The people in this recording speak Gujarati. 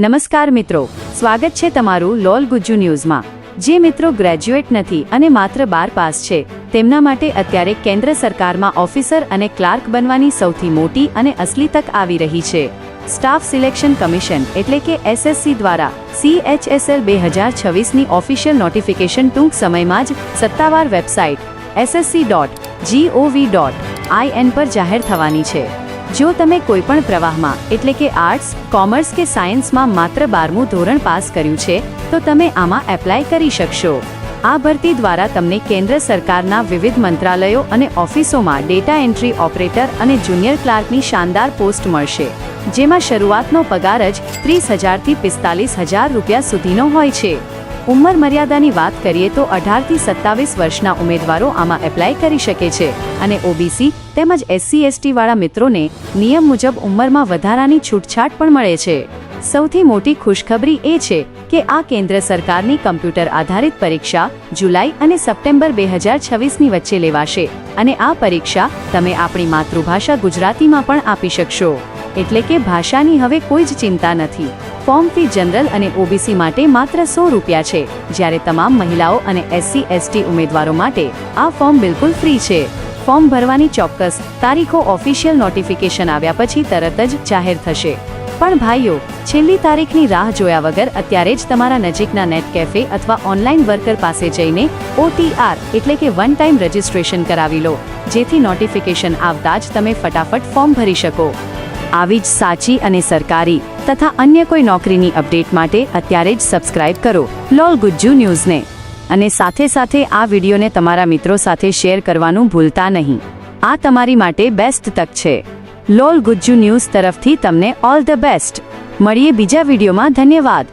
નમસ્કાર મિત્રો, સ્વાગત છે તમારું લોલ ગુજ્જુ ન્યૂઝમાં। જે મિત્રો ગ્રેજ્યુએટ નથી અને માત્ર 12 પાસ છે તેમના માટે અત્યારે કેન્દ્ર સરકારમાં ઓફિસર અને ક્લાર્ક બનવાની સૌથી મોટી અને અસલી તક આવી રહી છે। સ્ટાફ સિલેક્શન કમિશન એટલે કે એસએસસી દ્વારા CHSL 2026ની ઓફિશિયલ નોટિફિકેશન ટૂંક સમયમાં જ સત્તાવાર વેબસાઇટ ssc.gov.in પર જાહેર થવાની છે। જો તમે કોઈપણ પ્રવાહમાં એટલે કે આર્ટ્સ, કોમર્સ કે સાયન્સમાં માત્ર 12મું ધોરણ પાસ કર્યું છે તો તમે આમાં એપ્લાય કરી શકશો। આ ભરતી દ્વારા તમને કેન્દ્ર સરકારના વિવિધ મંત્રાલયો અને ઓફિસોમાં ડેટા એન્ટ્રી ઓપરેટર અને જુનિયર ક્લાર્કની શાનદાર પોસ્ટ મળશે, જેમાં શરૂઆતનો પગાર જ 30,000 થી 45,000 રૂપિયા સુધીનો હોય છે। ઉંમર મર્યાદાની વાત કરીએ તો 18 થી 27 વર્ષના ઉમેદવારો આમાં એપ્લાય કરી શકે છે અને ઓબીસી તેમજ SC/ST વાળા મિત્રોને નિયમ મુજબ ઉંમરમાં વધારાની છૂટછાટ પણ મળે છે। સૌથી મોટી ખુશખબરી એ છે કે આ કેન્દ્ર સરકારની કમ્પ્યુટર આધારિત પરીક્ષા જુલાઈ અને સપ્ટેમ્બર 2026ની વચ્ચે લેવાશે અને આ પરીક્ષા તમે આપણી માતૃભાષા ગુજરાતીમાં પણ આપી શકશો, એટલે કે ભાષાની હવે કોઈ જ ચિંતા નથી। ફોર્મ ફી જનરલ અને ઓબીસી માટે માત્ર 100 રૂપિયા છે, જ્યારે તમામ મહિલાઓ અને SC/ST ઉમેદવારો માટે આ ફોર્મ બિલકુલ ફ્રી છે। ફોર્મ ભરવાની ચોક્કસ તારીખો ઓફિશિયલ નોટિફિકેશન આવ્યા પછી તરત જ જાહેર થશે। પણ ભાઈઓ, છેલ્લી તારીખની રાહ જોયા વગર અત્યારે જ તમારા નજીકના નેટ કેફે અથવા ઓનલાઈન વર્કર પાસે જઈને OTR એટલે કે વન ટાઈમ રજિસ્ટ્રેશન કરાવી લો, જેથી નોટિફિકેશન આવતા જ તમે ફટાફટ ફોર્મ ભરી શકો। આવી જ સાચી અને સરકારી તથા અન્ય કોઈ નોકરીની અપડેટ માટે અત્યારે જ સબસ્ક્રાઇબ કરો લોલ ગુજ્જુ ન્યૂઝને અને સાથે સાથે આ વિડીયોને તમારા મિત્રો સાથે શેર કરવાનું ભૂલતા નહીં। આ તમારી માટે બેસ્ટ તક છે। લોલ ગુજ્જુ ન્યૂઝ તરફથી તમને ઓલ ધ બેસ્ટ। મળીએ બીજા વિડીયોમાં। ધન્યવાદ।